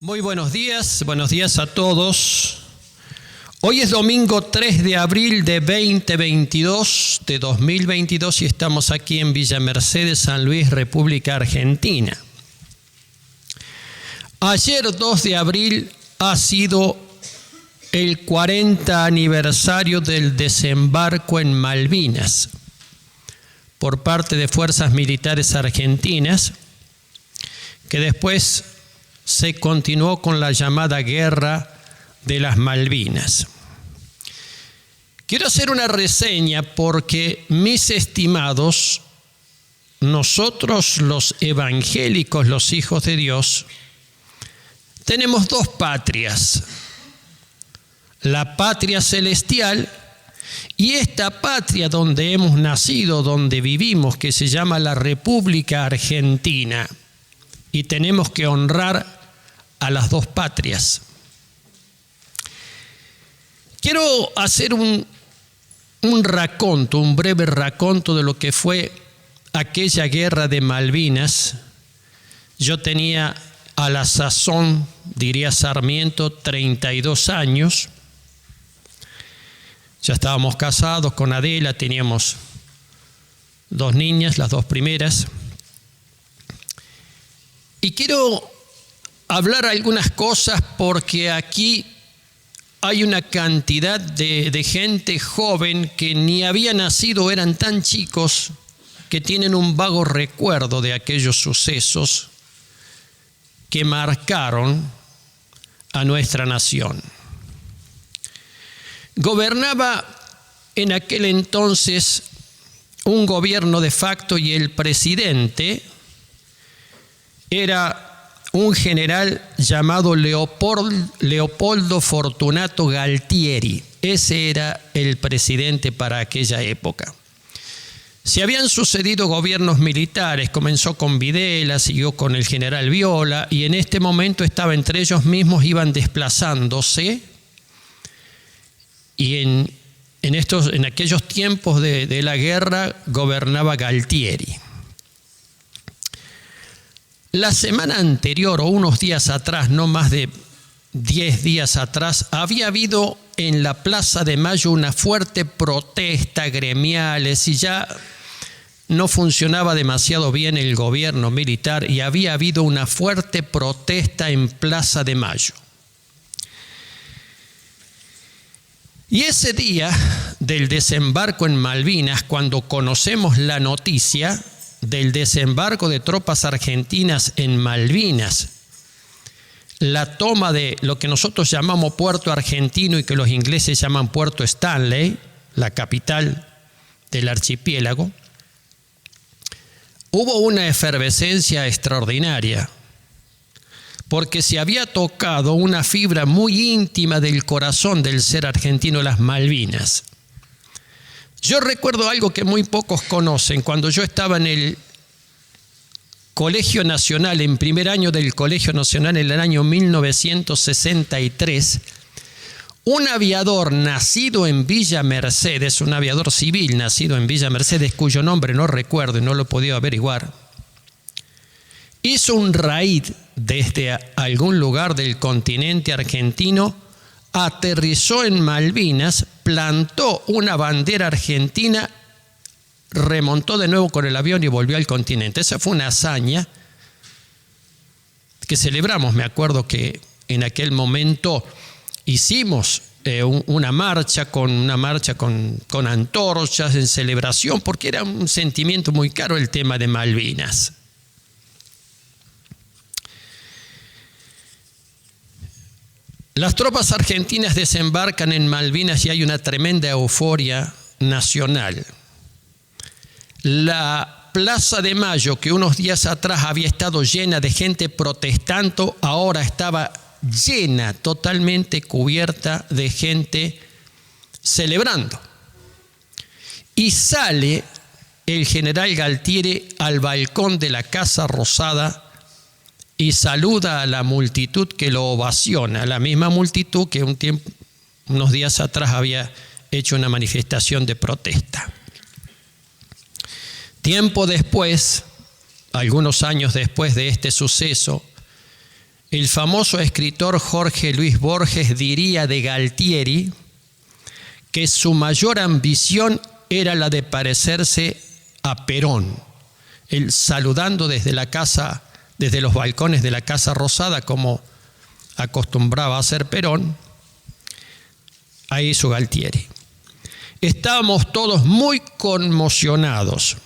Muy buenos días a todos. Hoy es domingo 3 de abril de 2022 y estamos aquí en Villa Mercedes, San Luis, República Argentina. Ayer 2 de abril ha sido el 40 aniversario del desembarco en Malvinas por parte de fuerzas militares argentinas, que después se continuó con la llamada Guerra de las Malvinas. Quiero hacer una reseña porque, mis estimados, nosotros los evangélicos, los hijos de Dios, tenemos dos patrias: la patria celestial y esta patria donde hemos nacido, donde vivimos, que se llama la República Argentina, y tenemos que honrar a las dos patrias. Quiero hacer un breve raconto de lo que fue aquella guerra de Malvinas. Yo tenía a la sazón, diría Sarmiento, 32 años. Ya estábamos casados con Adela, teníamos 2 niñas, las 2 primeras. Y quiero hablar algunas cosas porque aquí hay una cantidad de gente joven que ni había nacido, eran tan chicos que tienen un vago recuerdo de aquellos sucesos que marcaron a nuestra nación. Gobernaba en aquel entonces un gobierno de facto y el presidente era un general llamado Leopoldo Fortunato Galtieri. Ese era el presidente para aquella época. Se habían sucedido gobiernos militares, comenzó con Videla, siguió con el general Viola, y en este momento estaba entre ellos mismos, iban desplazándose, y en aquellos tiempos de la guerra gobernaba Galtieri. La semana anterior, o unos días atrás, no más de 10 días atrás, había habido en la Plaza de Mayo una fuerte protesta gremiales y ya no funcionaba demasiado bien el gobierno militar y había habido una fuerte protesta en Plaza de Mayo. Y ese día del desembarco en Malvinas, cuando conocemos la noticia del desembarco de tropas argentinas en Malvinas, la toma de lo que nosotros llamamos Puerto Argentino y que los ingleses llaman Puerto Stanley, la capital del archipiélago, hubo una efervescencia extraordinaria, porque se había tocado una fibra muy íntima del corazón del ser argentino, las Malvinas. Yo recuerdo algo que muy pocos conocen. Cuando yo estaba en el Colegio Nacional, en primer año del Colegio Nacional, en el año 1963, un aviador nacido en Villa Mercedes, un aviador civil nacido en Villa Mercedes, cuyo nombre no recuerdo y no lo he podido averiguar, hizo un raid desde algún lugar del continente argentino, aterrizó en Malvinas, plantó una bandera argentina, remontó de nuevo con el avión y volvió al continente. Esa fue una hazaña que celebramos. Me acuerdo que en aquel momento hicimos una marcha con antorchas en celebración, porque era un sentimiento muy caro el tema de Malvinas. Las tropas argentinas desembarcan en Malvinas y hay una tremenda euforia nacional. La Plaza de Mayo, que unos días atrás había estado llena de gente protestando, ahora estaba llena, totalmente cubierta de gente celebrando. Y sale el general Galtieri al balcón de la Casa Rosada y saluda a la multitud que lo ovaciona, la misma multitud que unos días atrás había hecho una manifestación de protesta. Tiempo después, algunos años después de este suceso, el famoso escritor Jorge Luis Borges diría de Galtieri que su mayor ambición era la de parecerse a Perón. Él saludando desde la casa, desde los balcones de la Casa Rosada, como acostumbraba a hacer Perón, ahí hizo Galtieri. Estábamos todos muy conmocionados.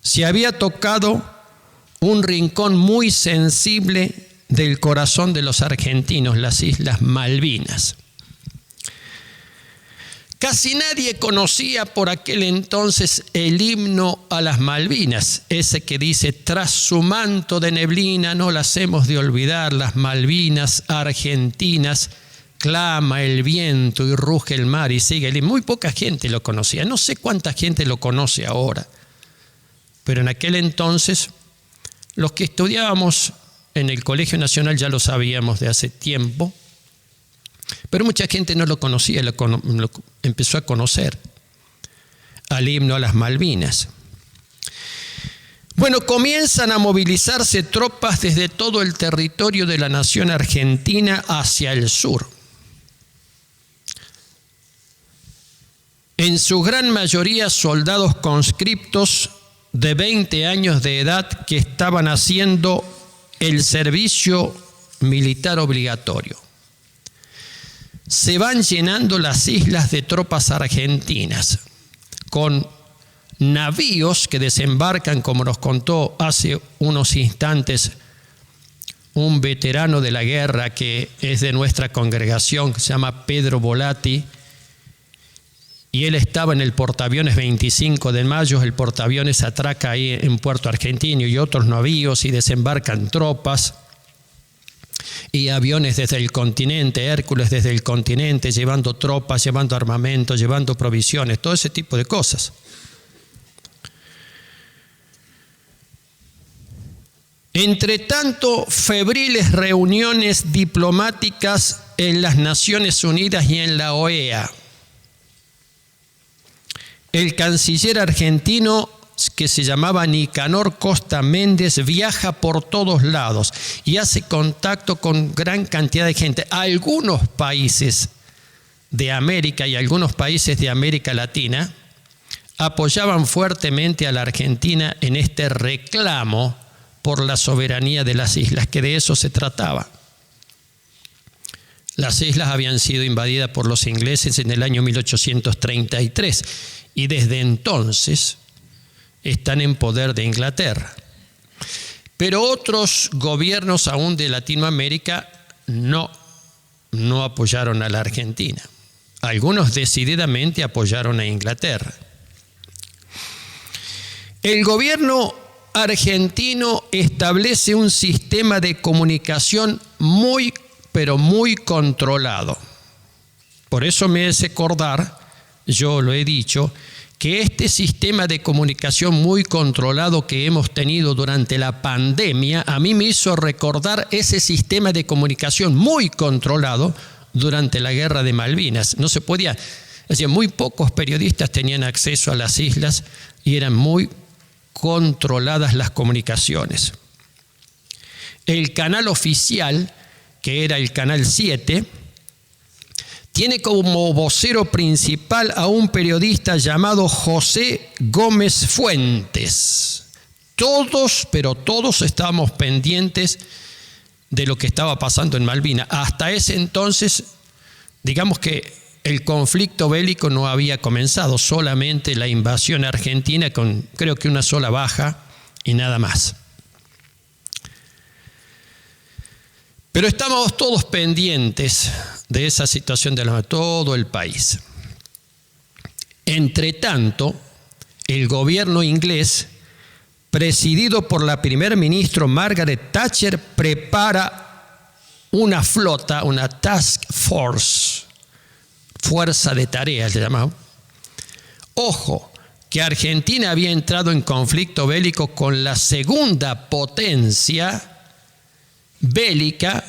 Se había tocado un rincón muy sensible del corazón de los argentinos, las Islas Malvinas. Casi nadie conocía por aquel entonces el himno a las Malvinas, ese que dice: tras su manto de neblina no las hemos de olvidar, las Malvinas argentinas, clama el viento y ruge el mar, y sigue el himno. Muy poca gente lo conocía, no sé cuánta gente lo conoce ahora, pero en aquel entonces los que estudiábamos en el Colegio Nacional ya lo sabíamos de hace tiempo, pero mucha gente no lo conocía, lo empezó a conocer al himno a las Malvinas. Bueno, comienzan a movilizarse tropas desde todo el territorio de la nación argentina hacia el sur. En su gran mayoría soldados conscriptos de 20 años de edad que estaban haciendo el servicio militar obligatorio. Se van llenando las islas de tropas argentinas con navíos que desembarcan, como nos contó hace unos instantes un veterano de la guerra que es de nuestra congregación, que se llama Pedro Volati, y él estaba en el portaaviones 25 de mayo, el portaaviones atraca ahí en Puerto Argentino y otros navíos y desembarcan tropas y aviones desde el continente, Hércules desde el continente, llevando tropas, llevando armamento, llevando provisiones, todo ese tipo de cosas. Entre tanto, febriles reuniones diplomáticas en las Naciones Unidas y en la OEA. El canciller argentino, que se llamaba Nicanor Costa Méndez, viaja por todos lados y hace contacto con gran cantidad de gente. Algunos países de América y algunos países de América Latina apoyaban fuertemente a la Argentina en este reclamo por la soberanía de las islas, que de eso se trataba. Las islas habían sido invadidas por los ingleses en el año 1833 y desde entonces están en poder de Inglaterra. Pero otros gobiernos aún de Latinoamérica no apoyaron a la Argentina. Algunos decididamente apoyaron a Inglaterra. El gobierno argentino establece un sistema de comunicación muy, pero muy controlado. Por eso me hace acordar, yo lo he dicho, que este sistema de comunicación muy controlado que hemos tenido durante la pandemia, a mí me hizo recordar ese sistema de comunicación muy controlado durante la guerra de Malvinas. No se podía, muy pocos periodistas tenían acceso a las islas y eran muy controladas las comunicaciones. El canal oficial, que era el Canal 7, tiene como vocero principal a un periodista llamado José Gómez Fuentes. Todos, pero todos estábamos pendientes de lo que estaba pasando en Malvinas. Hasta ese entonces, digamos que el conflicto bélico no había comenzado, solamente la invasión argentina con creo que una sola baja y nada más. Pero estábamos todos pendientes de esa situación de todo el país. Entre tanto, el gobierno inglés, presidido por la primer ministra Margaret Thatcher, prepara una flota, una task force, fuerza de tareas se llamaba. Ojo, que Argentina había entrado en conflicto bélico con la segunda potencia bélica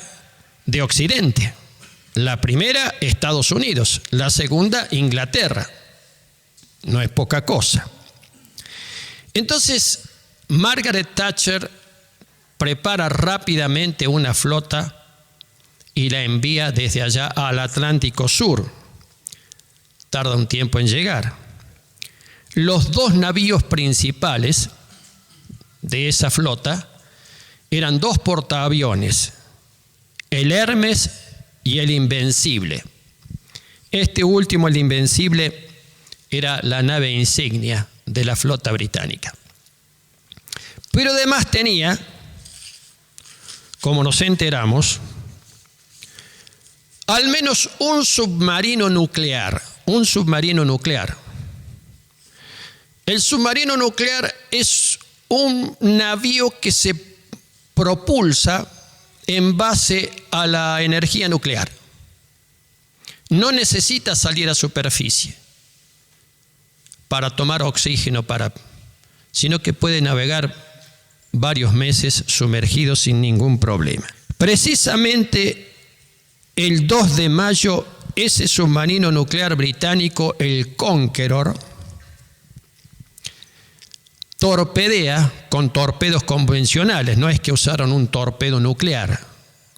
de Occidente. La primera, Estados Unidos. La segunda, Inglaterra. No es poca cosa. Entonces, Margaret Thatcher prepara rápidamente una flota y la envía desde allá al Atlántico Sur. Tarda un tiempo en llegar. Los dos navíos principales de esa flota eran dos portaaviones, el Hermes y el Invencible. Este último, el Invencible, era la nave insignia de la flota británica. Pero además tenía, como nos enteramos, al menos un submarino nuclear. El submarino nuclear es un navío que se propulsa en base a la energía nuclear. No necesita salir a superficie para tomar oxígeno, sino que puede navegar varios meses sumergido sin ningún problema. Precisamente el 2 de mayo, ese submarino nuclear británico, el Conqueror, torpedea con torpedos convencionales, no es que usaron un torpedo nuclear,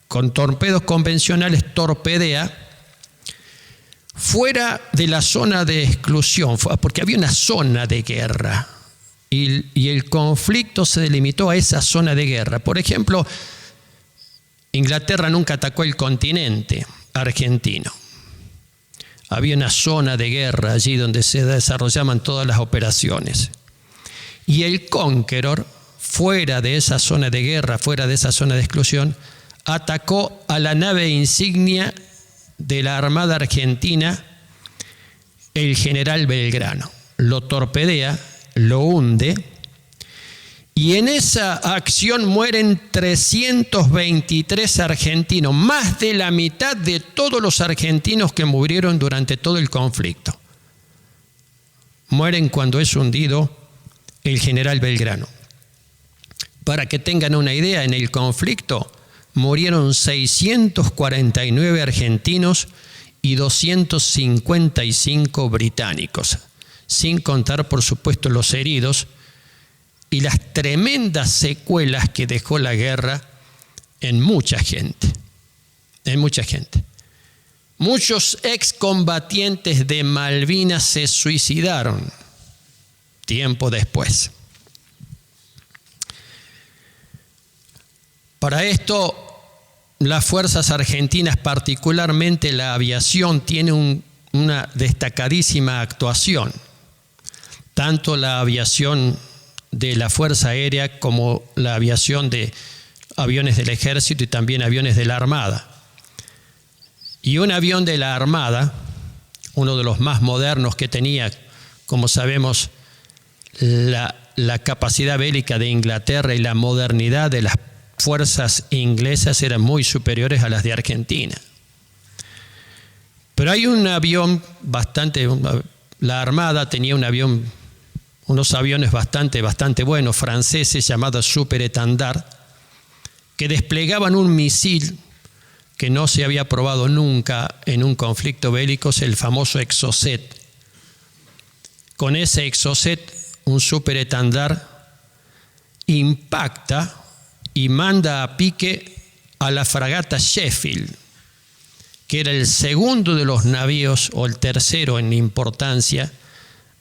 con torpedos convencionales torpedea fuera de la zona de exclusión, porque había una zona de guerra y el conflicto se delimitó a esa zona de guerra. Por ejemplo, Inglaterra nunca atacó el continente argentino. Había una zona de guerra allí donde se desarrollaban todas las operaciones. Y el Conqueror, fuera de esa zona de guerra, fuera de esa zona de exclusión, atacó a la nave insignia de la Armada Argentina, el general Belgrano. Lo torpedea, lo hunde, y en esa acción mueren 323 argentinos, más de la mitad de todos los argentinos que murieron durante todo el conflicto. Mueren cuando es hundido el general Belgrano. Para que tengan una idea, en el conflicto murieron 649 argentinos y 255 británicos, sin contar, por supuesto, los heridos y las tremendas secuelas que dejó la guerra en mucha gente. Muchos excombatientes de Malvinas se suicidaron tiempo después. Para esto, las fuerzas argentinas, particularmente la aviación, tiene una destacadísima actuación. Tanto la aviación de la Fuerza Aérea como la aviación de aviones del Ejército y también aviones de la Armada. Y un avión de la Armada, uno de los más modernos que tenía, como sabemos, la capacidad bélica de Inglaterra y la modernidad de las fuerzas inglesas eran muy superiores a las de Argentina. Pero hay un avión la Armada tenía unos aviones bastante buenos, franceses, llamados Superétendard, que desplegaban un misil que no se había probado nunca en un conflicto bélico, es el famoso Exocet. Con ese Exocet, un Superétendard impacta y manda a pique a la fragata Sheffield, que era el segundo de los navíos, o el tercero en importancia,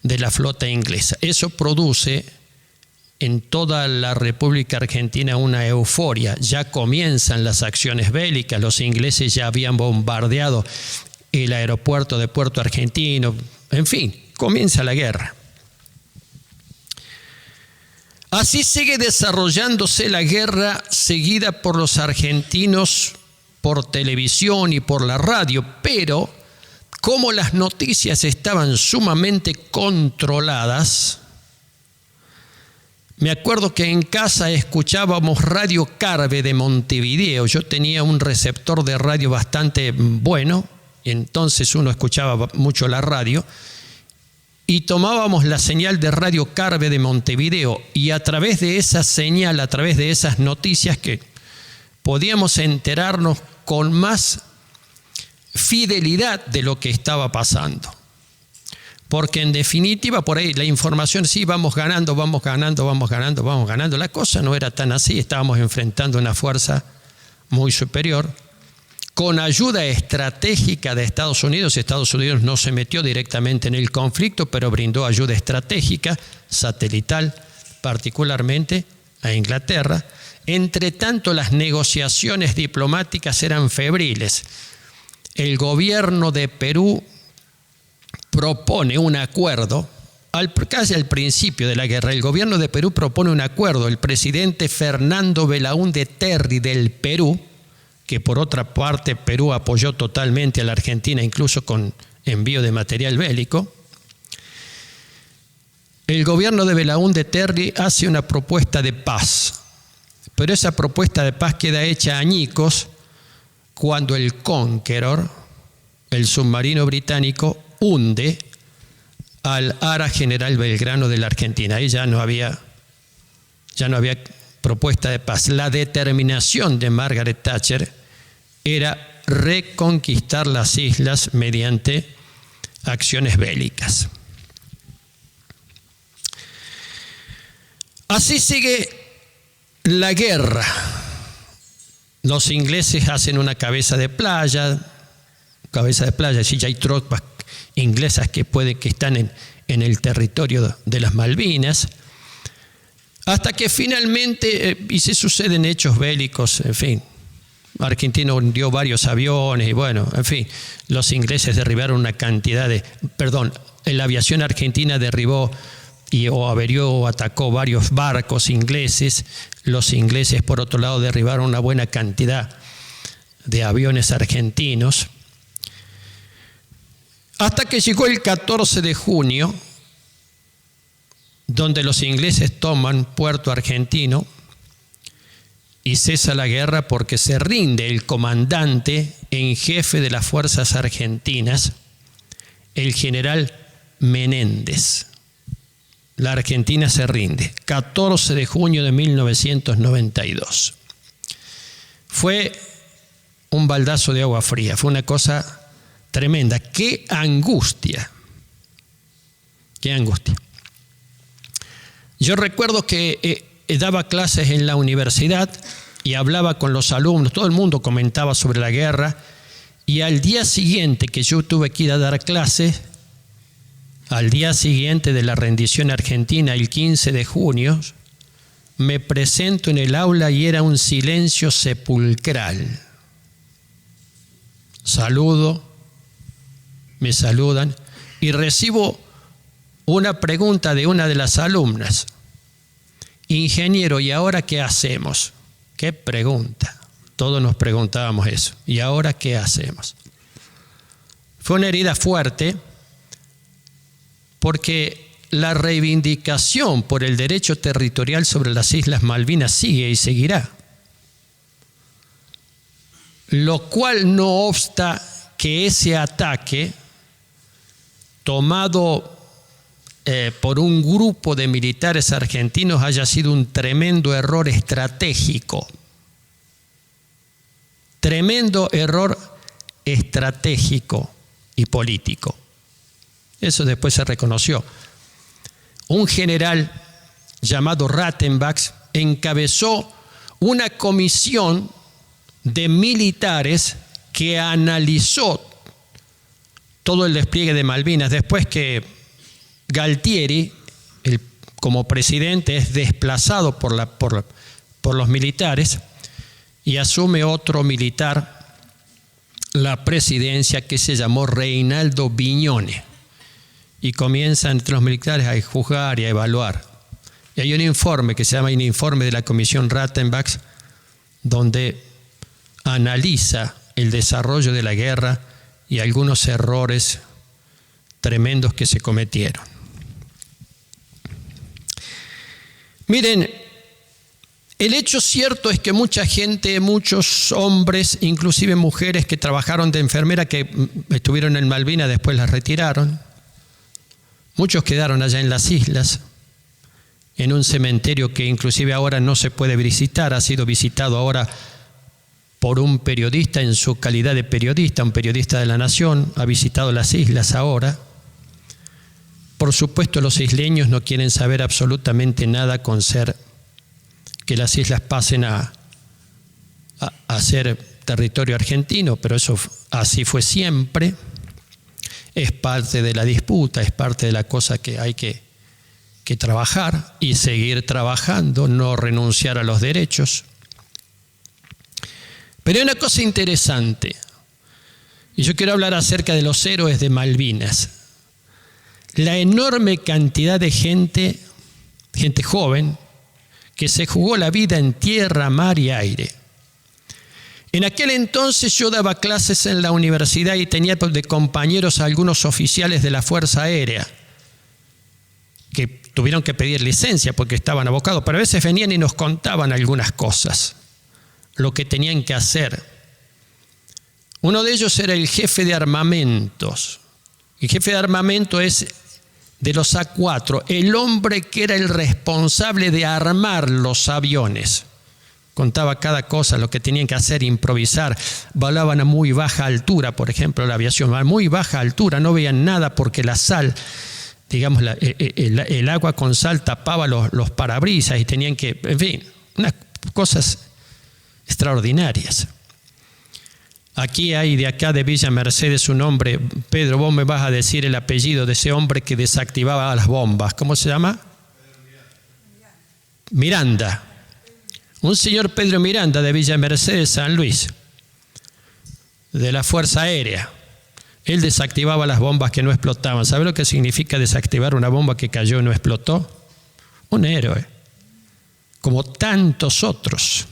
de la flota inglesa. Eso produce en toda la República Argentina una euforia. Ya comienzan las acciones bélicas, los ingleses ya habían bombardeado el aeropuerto de Puerto Argentino, en fin, comienza la guerra. Así sigue desarrollándose la guerra, seguida por los argentinos por televisión y por la radio, pero como las noticias estaban sumamente controladas, me acuerdo que en casa escuchábamos Radio Carve de Montevideo. Yo tenía un receptor de radio bastante bueno, entonces uno escuchaba mucho la radio, y tomábamos la señal de Radio Carve de Montevideo, y a través de esa señal, a través de esas noticias, que podíamos enterarnos con más fidelidad de lo que estaba pasando. porque en definitiva por ahí la información, sí, vamos ganando. La cosa no era tan así, estábamos enfrentando una fuerza muy superior, con ayuda estratégica de Estados Unidos. Estados Unidos no se metió directamente en el conflicto, pero brindó ayuda estratégica, satelital, particularmente a Inglaterra. Entre tanto, las negociaciones diplomáticas eran febriles. El gobierno de Perú propone un acuerdo, casi al principio de la guerra, el gobierno de Perú propone un acuerdo. El presidente Fernando Belaúnde Terry del Perú, que por otra parte Perú apoyó totalmente a la Argentina, incluso con envío de material bélico. El gobierno de Belaúnde Terry hace una propuesta de paz, pero esa propuesta de paz queda hecha añicos cuando el Conqueror, el submarino británico, hunde al Ara General Belgrano de la Argentina. Ahí ya no había propuesta de paz. La determinación de Margaret Thatcher era reconquistar las islas mediante acciones bélicas. Así sigue la guerra. Los ingleses hacen una cabeza de playa, si ya hay tropas inglesas que están en el territorio de las Malvinas, hasta que finalmente, y se suceden hechos bélicos, en fin, Argentina hundió varios aviones y bueno, en fin, los ingleses derribaron una cantidad la aviación argentina derribó averió o atacó varios barcos ingleses. Los ingleses, por otro lado, derribaron una buena cantidad de aviones argentinos. Hasta que llegó el 14 de junio, donde los ingleses toman Puerto Argentino y cesa la guerra porque se rinde el comandante en jefe de las fuerzas argentinas, el general Menéndez. La Argentina se rinde, 14 de junio de 1992. Fue un baldazo de agua fría, fue una cosa tremenda. ¡Qué angustia! ¡Qué angustia! Yo recuerdo que daba clases en la universidad y hablaba con los alumnos, todo el mundo comentaba sobre la guerra, y al día siguiente que yo tuve que ir a dar clases, al día siguiente de la rendición argentina, el 15 de junio, me presento en el aula y era un silencio sepulcral. Me saludan y recibo una pregunta de una de las alumnas. Ingeniero, ¿y ahora qué hacemos? ¿Qué pregunta? Todos nos preguntábamos eso. ¿Y ahora qué hacemos? Fue una herida fuerte porque la reivindicación por el derecho territorial sobre las Islas Malvinas sigue y seguirá. Lo cual no obsta que ese ataque tomado por un grupo de militares argentinos haya sido un tremendo error estratégico. Tremendo error estratégico y político. Eso después se reconoció. Un general llamado Rattenbach encabezó una comisión de militares que analizó todo el despliegue de Malvinas después que Galtieri, como presidente, es desplazado por los militares y asume otro militar la presidencia que se llamó Reinaldo Viñone. Y comienzan entre los militares a juzgar y a evaluar. Y hay un informe que se llama un informe de la Comisión Rattenbach, donde analiza el desarrollo de la guerra y algunos errores tremendos que se cometieron. Miren, el hecho cierto es que mucha gente, muchos hombres, inclusive mujeres que trabajaron de enfermera, que estuvieron en Malvinas, después las retiraron. Muchos quedaron allá en las islas, en un cementerio que inclusive ahora no se puede visitar, ha sido visitado ahora por un periodista en su calidad de periodista, un periodista de La Nación, ha visitado las islas ahora. Por supuesto, los isleños no quieren saber absolutamente nada con ser que las islas pasen a ser territorio argentino, pero eso así fue siempre. Es parte de la disputa, es parte de la cosa que hay que trabajar y seguir trabajando, no renunciar a los derechos. Pero hay una cosa interesante, y yo quiero hablar acerca de los héroes de Malvinas. La enorme cantidad de gente joven, que se jugó la vida en tierra, mar y aire. En aquel entonces yo daba clases en la universidad y tenía de compañeros a algunos oficiales de la Fuerza Aérea que tuvieron que pedir licencia porque estaban abocados, pero a veces venían y nos contaban algunas cosas, lo que tenían que hacer. Uno de ellos era el jefe de armamentos. El jefe de armamento es de los A4, el hombre que era el responsable de armar los aviones. Contaba cada cosa, lo que tenían que hacer, improvisar. Volaban a muy baja altura, por ejemplo, la aviación. A muy baja altura, no veían nada porque la sal, digamos, el agua con sal tapaba los parabrisas y tenían que, en fin, unas cosas extraordinarias. Aquí hay de acá de Villa Mercedes un hombre, Pedro, vos me vas a decir el apellido de ese hombre que desactivaba las bombas. ¿Cómo se llama? Miranda. Un señor Pedro Miranda de Villa Mercedes, San Luis, de la Fuerza Aérea. Él desactivaba las bombas que no explotaban. ¿Sabe lo que significa desactivar una bomba que cayó y no explotó? Un héroe, como tantos otros.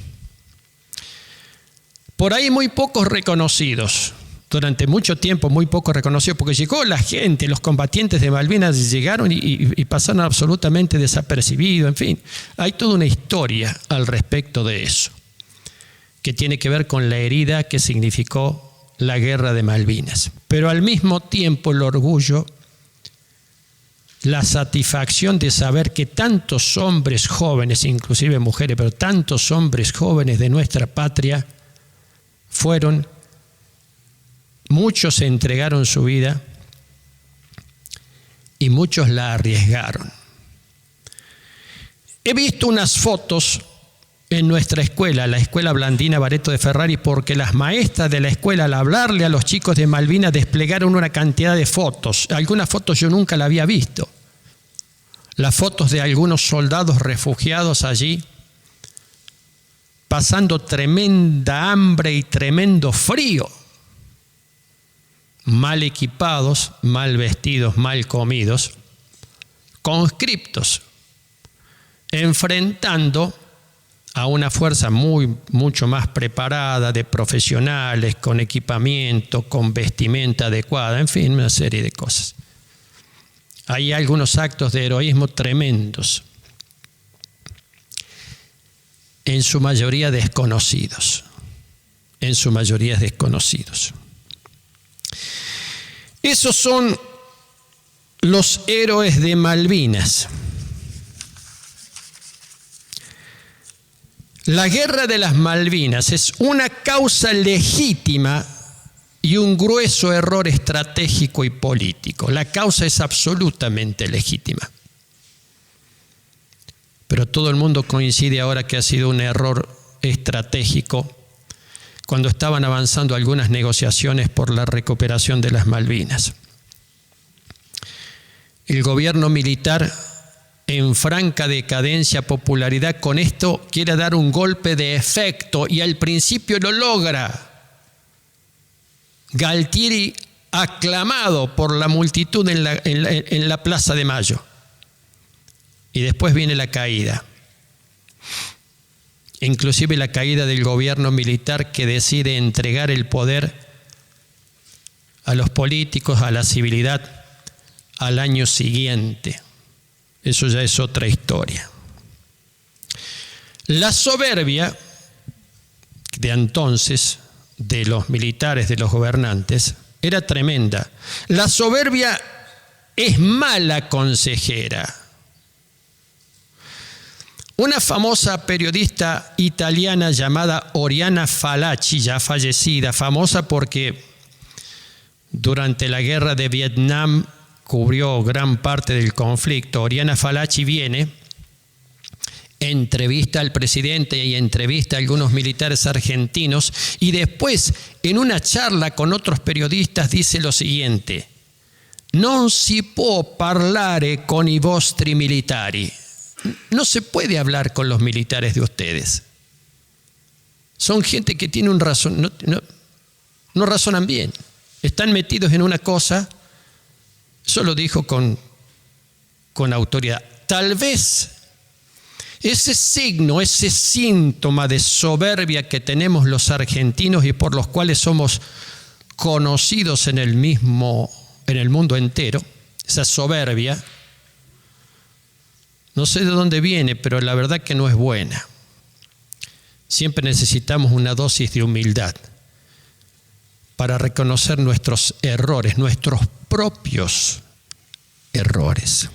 Por ahí muy pocos reconocidos, durante mucho tiempo muy pocos reconocidos, porque llegó la gente, los combatientes de Malvinas llegaron y pasaron absolutamente desapercibidos, en fin. Hay toda una historia al respecto de eso, que tiene que ver con la herida que significó la guerra de Malvinas. Pero al mismo tiempo el orgullo, la satisfacción de saber que tantos hombres jóvenes, inclusive mujeres, pero tantos hombres jóvenes de nuestra patria, muchos entregaron su vida y muchos la arriesgaron. He visto unas fotos en nuestra escuela, la escuela Blandina Bareto de Ferrari, porque las maestras de la escuela al hablarle a los chicos de Malvinas desplegaron una cantidad de fotos. Algunas fotos yo nunca la había visto. Las fotos de algunos soldados refugiados allí, pasando tremenda hambre y tremendo frío, mal equipados, mal vestidos, mal comidos, conscriptos, enfrentando a una fuerza mucho más preparada, de profesionales, con equipamiento, con vestimenta adecuada, en fin, una serie de cosas. Hay algunos actos de heroísmo tremendos, en su mayoría desconocidos, Esos son los héroes de Malvinas. La guerra de las Malvinas es una causa legítima y un grueso error estratégico y político. La causa es absolutamente legítima. Pero todo el mundo coincide ahora que ha sido un error estratégico cuando estaban avanzando algunas negociaciones por la recuperación de las Malvinas. El gobierno militar, en franca decadencia, popularidad, con esto quiere dar un golpe de efecto y al principio lo logra. Galtieri aclamado por la multitud en la Plaza de Mayo. Y después viene la caída. Inclusive la caída del gobierno militar que decide entregar el poder a los políticos, a la civilidad, al año siguiente. Eso ya es otra historia. La soberbia de entonces, de los militares, de los gobernantes, era tremenda. La soberbia es mala consejera. Una famosa periodista italiana llamada Oriana Fallaci, ya fallecida, famosa porque durante la guerra de Vietnam cubrió gran parte del conflicto. Oriana Fallaci viene, entrevista al presidente y entrevista a algunos militares argentinos y después, en una charla con otros periodistas, dice lo siguiente: non si può parlare con i vostri militari. No se puede hablar con los militares de ustedes. Son gente que tiene no razonan bien. Están metidos en una cosa. Eso lo dijo con autoridad. Tal vez ese signo, ese síntoma de soberbia que tenemos los argentinos y por los cuales somos conocidos en el mundo entero, esa soberbia, no sé de dónde viene, pero la verdad que no es buena. Siempre necesitamos una dosis de humildad para reconocer nuestros errores, nuestros propios errores.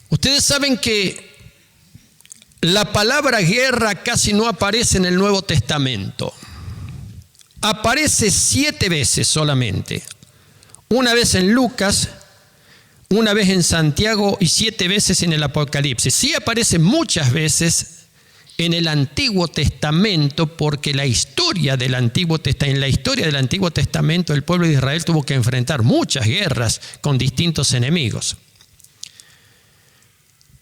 Ustedes saben que la palabra guerra casi no aparece en el Nuevo Testamento. Aparece 7 veces solamente. Una vez en Lucas, una vez en Santiago y 7 veces en el Apocalipsis. Sí aparece muchas veces en el Antiguo Testamento, porque en la historia del Antiguo Testamento el pueblo de Israel tuvo que enfrentar muchas guerras con distintos enemigos.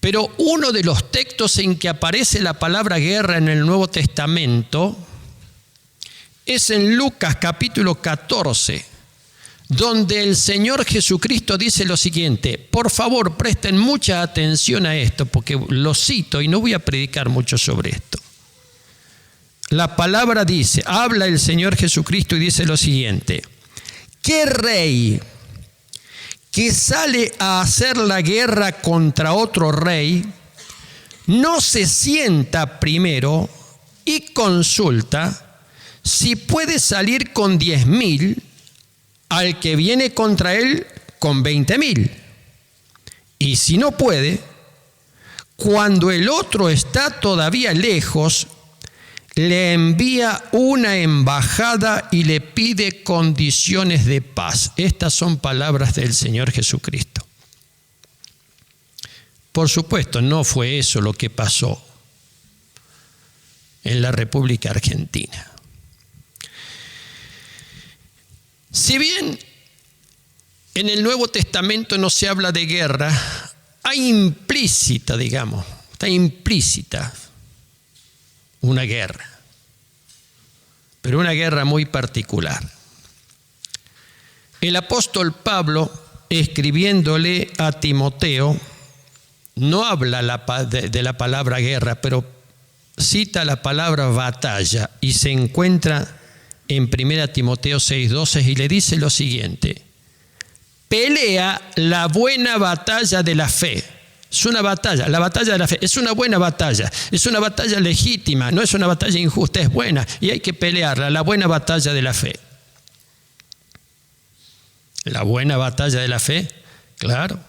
Pero uno de los textos en que aparece la palabra guerra en el Nuevo Testamento es en Lucas capítulo 14, donde el Señor Jesucristo dice lo siguiente. Por favor, presten mucha atención a esto, porque lo cito y no voy a predicar mucho sobre esto. La palabra dice, habla el Señor Jesucristo y dice lo siguiente: ¿qué rey que sale a hacer la guerra contra otro rey no se sienta primero y consulta si puede salir con 10.000 al que viene contra él con 20.000? Y si no puede, cuando el otro está todavía lejos, le envía una embajada y le pide condiciones de paz. Estas son palabras del Señor Jesucristo. Por supuesto, no fue eso lo que pasó en la República Argentina. Si bien en el Nuevo Testamento no se habla de guerra, hay implícita, está implícita una guerra, pero una guerra muy particular. El apóstol Pablo, escribiéndole a Timoteo, no habla de la palabra guerra, pero cita la palabra batalla y se encuentra en 1 Timoteo 6:12 y le dice lo siguiente: pelea la buena batalla de la fe. Es una batalla, la batalla de la fe, es una buena batalla, es una batalla legítima, no es una batalla injusta, es buena y hay que pelearla, la buena batalla de la fe. La buena batalla de la fe, claro,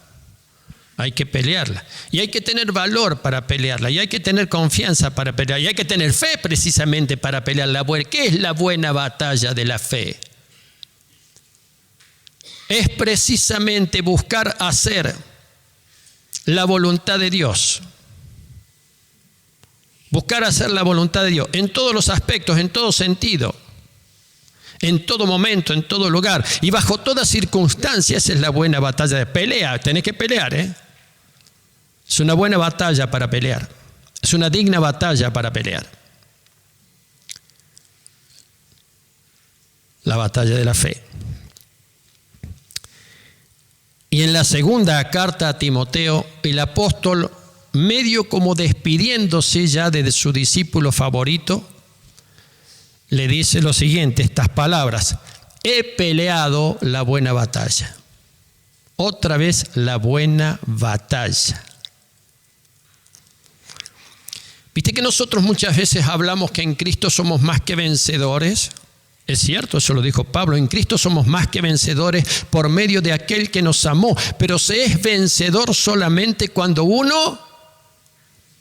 hay que pelearla y hay que tener valor para pelearla y hay que tener confianza para pelearla y hay que tener fe precisamente para pelearla. ¿Qué es la buena batalla de la fe? Es precisamente buscar hacer la voluntad de Dios. Buscar hacer la voluntad de Dios en todos los aspectos, en todo sentido, en todo momento, en todo lugar y bajo toda circunstancia. Esa es la buena batalla de pelea. Tenés que pelear, Es una buena batalla para pelear. Es una digna batalla para pelear. La batalla de la fe. Y en la segunda carta a Timoteo, el apóstol, medio como despidiéndose ya de su discípulo favorito, le dice lo siguiente, estas palabras: he peleado la buena batalla. Otra vez la buena batalla. ¿Viste que nosotros muchas veces hablamos que en Cristo somos más que vencedores? Es cierto, eso lo dijo Pablo, en Cristo somos más que vencedores por medio de aquel que nos amó, pero se es vencedor solamente cuando uno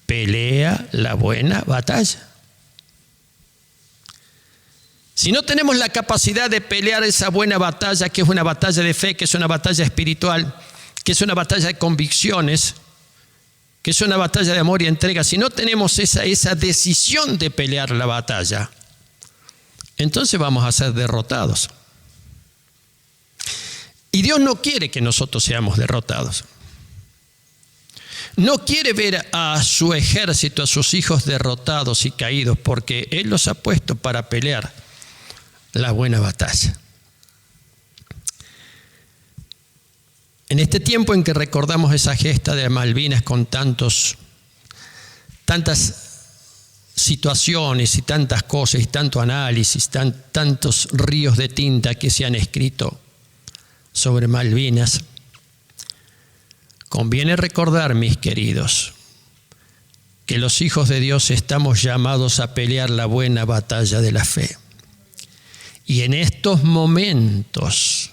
pelea la buena batalla. Si no tenemos la capacidad de pelear esa buena batalla, que es una batalla de fe, que es una batalla espiritual, que es una batalla de convicciones, que es una batalla de amor y entrega, si no tenemos esa decisión de pelear la batalla, entonces vamos a ser derrotados. Y Dios no quiere que nosotros seamos derrotados. No quiere ver a su ejército, a sus hijos derrotados y caídos, porque Él los ha puesto para pelear la buena batalla. En este tiempo en que recordamos esa gesta de Malvinas con tantas situaciones y tantas cosas y tanto análisis, tantos ríos de tinta que se han escrito sobre Malvinas, conviene recordar, mis queridos, que los hijos de Dios estamos llamados a pelear la buena batalla de la fe. Y en estos momentos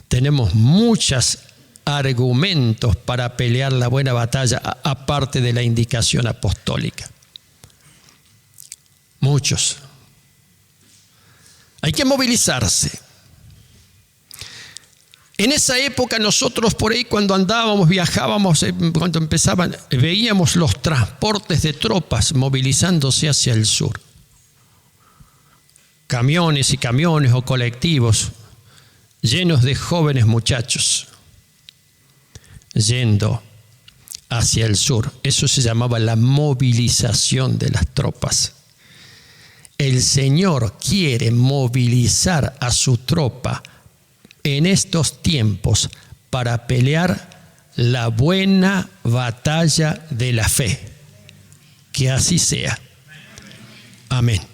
tenemos muchos argumentos para pelear la buena batalla, aparte de la indicación apostólica. Muchos. Hay que movilizarse. En esa época nosotros por ahí cuando andábamos, viajábamos, cuando empezaban, veíamos los transportes de tropas movilizándose hacia el sur. Camiones y camiones o colectivos llenos de jóvenes muchachos yendo hacia el sur. Eso se llamaba la movilización de las tropas. El Señor quiere movilizar a su tropa en estos tiempos para pelear la buena batalla de la fe. Que así sea. Amén.